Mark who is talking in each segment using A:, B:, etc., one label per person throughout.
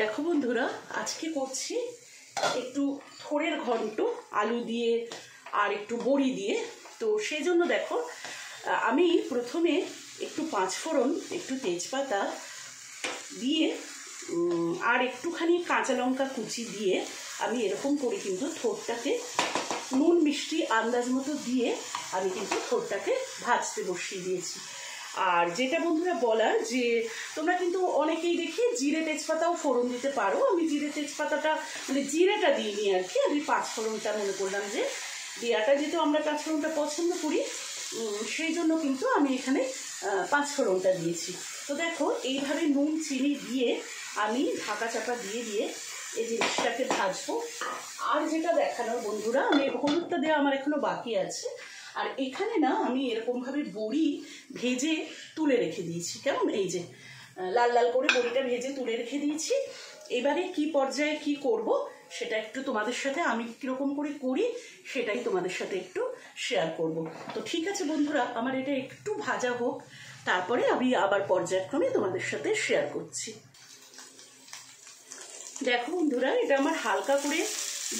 A: দেখো বন্ধুরা, আজকে করছি একটু থোড়ের ঘন্ট আলু দিয়ে আর একটু বড়ি দিয়ে। তো সেই জন্য দেখো আমি প্রথমে একটু পাঁচফোড়ন, একটু তেজপাতা দিয়ে আর একটুখানি কাঁচা লঙ্কা কুচি দিয়ে আমি এরকম করে কিন্তু থোড়টাকে নুন মিষ্টি আন্দাজ মতো দিয়ে আমি কিন্তু থোড়টাকে ভাজতে বসিয়ে দিয়েছি। আর যেটা বন্ধুরা বলার, যে তোমরা কিন্তু অনেকেই দেখি জিরে তেজপাতাও ফোড়ন দিতে পারো। আমি জিরে তেজপাতাটা মানে জিরেটা দিইনি আর কি, আমি পাঁচফোড়নটা মনে করলাম যে দেওয়াটা, যেহেতু আমরা পাঁচফোড়নটা পছন্দ করি সেই জন্য কিন্তু আমি এখানে পাঁচফোড়নটা দিয়েছি। তো দেখো এইভাবে নুন চিনি দিয়ে আমি ঢাকা চাপা দিয়ে দিয়ে এই জিনিসটাকে ভাজবো। আর যেটা দেখানোর বন্ধুরা, আমি হলুদটা দেওয়া আমার এখনো বাকি আছে। আর এখানে না আমি এরকমভাবে বড়ি ভেজে তুলে রেখে দিয়েছি, কেমন এই যে লাল লাল করে বড়িটা ভেজে তুলে রেখে দিয়েছি। এবারে কি পর্যায়ে কি করব সেটা একটু তোমাদের সাথে, আমি কীরকম করে করি সেটাই তোমাদের সাথে একটু শেয়ার করব। তো ঠিক আছে বন্ধুরা, আমার এটা একটু ভাজা হোক, তারপরে আমি আবার পর্যায়ক্রমে তোমাদের সাথে শেয়ার করছি। দেখো বন্ধুরা, এটা আমার হালকা করে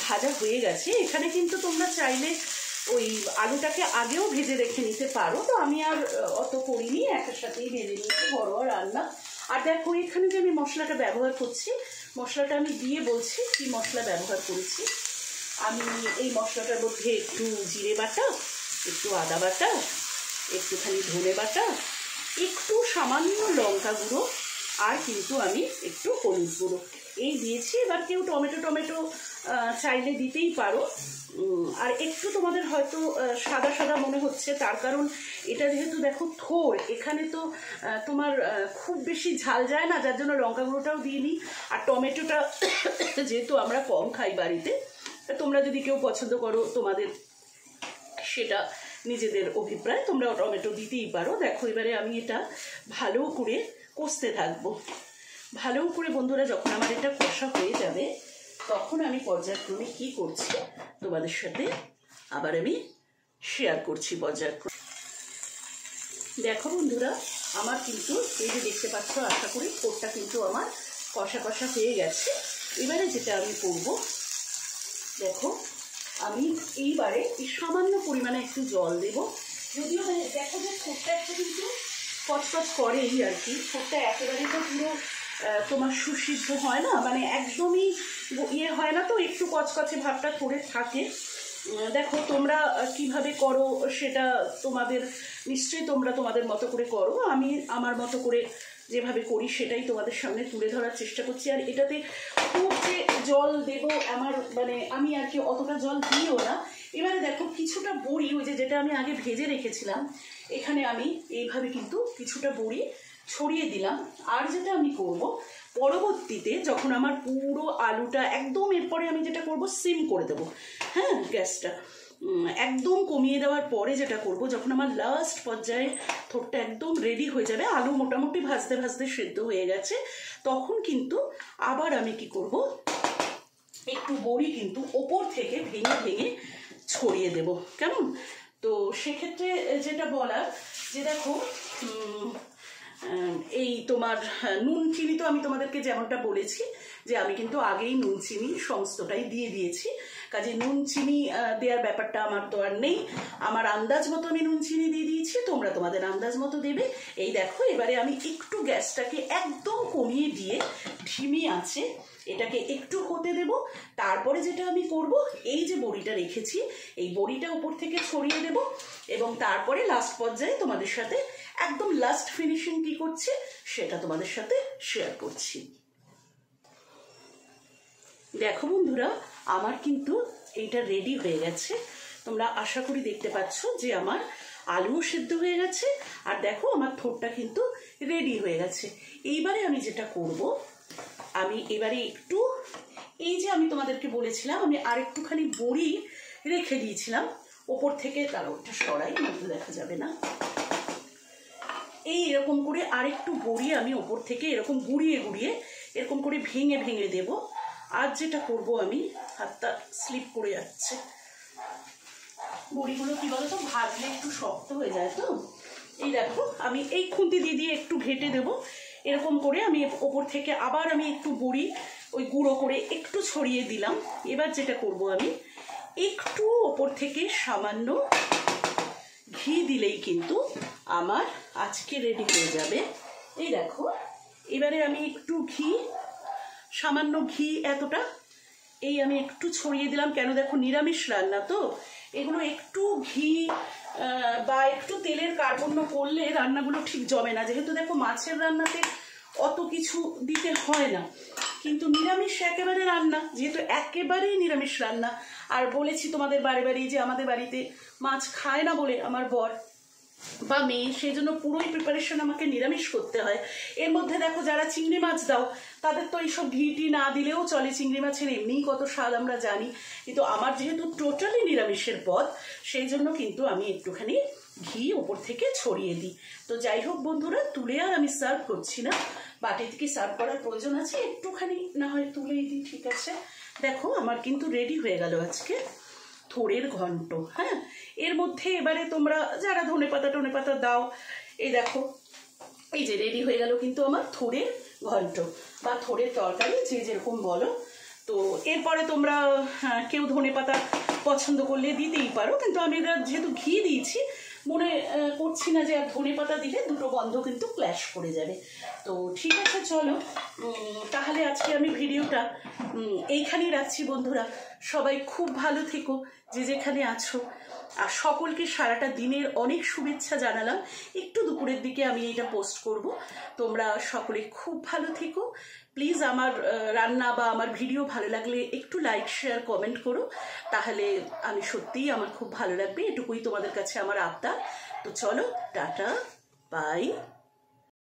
A: ভাজা হয়ে গেছে। এখানে কিন্তু তোমরা চাইলে ওই আলুটাকে আগেও ভেজে রেখে নিতে পারো, তো আমি আর অত করিনি, একের সাথেই ভেজে নিয়েছি, ঘরোয়া রান্না। আর দেখো এখানে যে আমি মশলাটা ব্যবহার করছি, মশলাটা আমি দিয়ে বলছি কি মশলা ব্যবহার করেছি। আমি এই মশলাটার মধ্যে একটু জিরে বাটা, একটু আদা বাটা, একটুখানি ধনে বাটা, একটু সামান্য লঙ্কা গুঁড়ো, আর কিন্তু আমি একটু হলুদ গুঁড়ো এই দিয়েছি। এবার কেউ টমেটো চাইলে দিতেই পারো। আর একটু তোমাদের হয়তো সাদা সাদা মনে হচ্ছে, তার কারণ এটা যেহেতু দেখো থোড়, এখানে তো তোমার খুব বেশি ঝাল যায় না, যার জন্য লঙ্কা গুঁড়োটাও দিইনি। আর টমেটোটা যেহেতু আমরা কম খাই বাড়িতে, তোমরা যদি কেউ পছন্দ করো তোমাদের সেটা নিজেদের অভিপ্রায়, তোমরা টমেটো দিতেই পারো। দেখো এবারে আমি এটা ভালো করে কষতে থাকবো। ভালো করে বন্ধুরা, যখন আমার এটা কষা হয়ে যাবে তখন আমি পর্যায়ক্রমে কি করছি তোমাদের সাথে আবার আমি শেয়ার করছি পর্যায়ক্রমে। দেখো বন্ধুরা, আমার কিন্তু এই যে দেখতে পাচ্ছ, আশা করি পোরটা কিন্তু আমার কষা কষা হয়ে গেছে। এবারে যেটা আমি করব, দেখো আমি এইবারে এই সামান্য পরিমাণে একটু জল দেব। যদিও দেখো যে পোরটা একটু কিন্তু কচকচ করেই আর কি, পোরটা একেবারে তো পুরো তোমার সুসিদ্ধ হয় না, মানে একদমই ইয়ে হয় না, তো একটু কচকচে ভাবটা করে থাকে। দেখো তোমরা কিভাবে করো সেটা তোমাদের নিশ্চয়ই তোমরা তোমাদের মতো করে করো, আমি আমার মতো করে যেভাবে করি সেটাই তোমাদের সামনে তুলে ধরার চেষ্টা করছি। আর এটাতে খুব যে জল দেব আমার মানে আমি আর কি অতটা জল দিইও না। এবারে দেখো কিছুটা বড়ি, ওই যে যেটা আমি আগে ভেজে রেখেছিলাম, এখানে আমি এইভাবে কিন্তু কিছুটা বড়ি ছড়িয়ে দিলাম। আর যেটা আমি করব পরবর্তীতে, যখন আমার পুরো আলুটা একদম, এরপরে আমি যেটা করব সিম করে দেবো, হ্যাঁ গ্যাসটা একদম কমিয়ে দেওয়ার পরে যেটা করব, যখন আমার লাস্ট পর্যায়ে থোড়টা একদম রেডি হয়ে যাবে, আলু মোটামুটি ভাজতে ভাজতে সেদ্ধ হয়ে গেছে, তখন কিন্তু আবার আমি কি করব, একটু বড়ি কিন্তু ওপর থেকে ভেঙে ভেঙে ছড়িয়ে দেব, কেমন। তো সেক্ষেত্রে যেটা বলার, যে দেখো এই তোমার নুন চিনি তো আমি তোমাদেরকে যেমনটা বলেছি যে আমি কিন্তু আগেই নুন চিনি সমস্তটাই দিয়ে দিয়েছি, কাজে নুন চিনি দেওয়ার ব্যাপারটা আমার তো আর নেই। আমার আন্দাজ মতো আমি নুন চিনি দিয়ে দিয়েছি, তোমরা তোমাদের আন্দাজ মতো দেবে। এই দেখো এবারে আমি একটু গ্যাসটাকে একদম কমিয়ে দিয়ে ধিমি আছে এটাকে একটু হতে দেব। তারপরে যেটা আমি করব, এই যে বড়িটা রেখেছি এই বড়িটা উপর থেকে ছড়িয়ে দেব, এবং তারপরে লাস্ট পর্যায়ে তোমাদের সাথে একদম লাস্ট ফিনিশিং কি করছে সেটা তোমাদের সাথে শেয়ার করছি। দেখো বন্ধুরা, আমার কিন্তু এইটা রেডি হয়ে গেছে। তোমরা আশা করি দেখতে পাচ্ছ যে আমার আলুও সেদ্ধ হয়ে গেছে, আর দেখো আমার থোড়টা কিন্তু রেডি হয়ে গেছে। এইবারে আমি যেটা করব, আমি এবারে একটু এই যে আমি তোমাদেরকে বলেছিলাম আমি আর একটুখানি বড়ি রেখে দিয়েছিলাম ওপর থেকে, তার ওটা সরাই মধ্যে দেখা যাবে না, এই এরকম করে আরেকটু বড়ি আমি ওপর থেকে এরকম গুড়িয়ে গুড়িয়ে এরকম করে ভেঙে ভেঙে দেব। আর যেটা করব, আমি হাতটা স্লিপ করে যাচ্ছে, বড়িগুলো কি বলতো ভাজলে একটু শক্ত হয়ে যায়, তো এই দেখো আমি এই খুন্তি দিয়ে দিয়ে একটু ঘেটে দেব। এরকম করে আমি ওপর থেকে আবার আমি একটু বড়ি ওই গুঁড়ো করে একটু ছড়িয়ে দিলাম। এবার যেটা করব আমি একটু ওপর থেকে সামান্য ঘি দিলেই কিন্তু আমার আজকে রেডি হয়ে যাবে। এই দেখো, এবারে আমি একটু ঘি, সামান্য ঘি এতটা এই আমি একটু ছড়িয়ে দিলাম। কেন দেখো নিরামিষ রান্না তো, এগুলো একটু ঘি বা একটু তেলের কার্পণ্য করলে রান্নাগুলো ঠিক জমে না। যেহেতু দেখো মাছের রান্নাতে অত কিছু দিতে হয় না, কিন্তু নিরামিষ একেবারে রান্না, যেহেতু একেবারেই নিরামিষ রান্না। আর বলেছি তোমাদের বারে বারে যে আমাদের বাড়িতে মাছ খায় না বলে আমার বর বা মেয়ে, সেই জন্য পুরোই প্রিপারেশন আমাকে নিরামিষ করতে হয়। এর মধ্যে দেখো যারা চিংড়ি মাছ দাও তাদের তো এইসব ঘিটি না দিলেও চলে, চিংড়ি মাছের এমনিই কত স্বাদ আমরা জানি। কিন্তু আমার যেহেতু টোটালি নিরামিষের পদ, সেই জন্য কিন্তু আমি একটুখানি ঘি ওপর থেকে ছড়িয়ে দিই। তো যাই হোক বন্ধুরা, তুলে আর আমি সার্ভ করছি না, বাটি থেকে সার্ভ করার প্রয়োজন আছে, একটুখানি না হয় তুলেই দিই। ঠিক আছে, দেখো আমার কিন্তু রেডি হয়ে গেল আজকে থোড়ের ঘন্ট। হ্যাঁ, এর মধ্যে এবারে তোমরা যারা ধনেপাতা দাও, এই দেখো এই যে রেডি হয়ে গেল কিন্তু আমার থোড়ের ঘন্ট বা থোড়ের তরকারি, যে যেরকম বলো। তো এরপরে তোমরা কেউ ধনেপাতা পছন্দ করলে দিতেই পারো, কিন্তু আমি যেহেতু ঘি দিয়েছি মনে করছি না যে আর ধনেপাতা দিলে দুটো গন্ধ কিন্তু ক্ল্যাশ করে যাবে। তো ঠিক আছে, চলো তাহলে আজকে আমি ভিডিওটা এইখানেই রাখছি বন্ধুরা। সবাই খুব ভালো থেকো যে যেখানে আছো, আর সকলকে সারাটা দিনের অনেক শুভেচ্ছা জানালাম। একটু দুপুরের দিকে আমি এটা পোস্ট করব। তোমরা সকলে খুব ভালো থেকো। প্লিজ আমার রান্না বা আমার ভিডিও ভালো লাগলে একটু লাইক শেয়ার কমেন্ট করো, তাহলে আমি সত্যিই আমার খুব ভালো লাগবে। এটুকুই তোমাদের কাছে আমার আবদার। তো চলো, টাটা, বাই।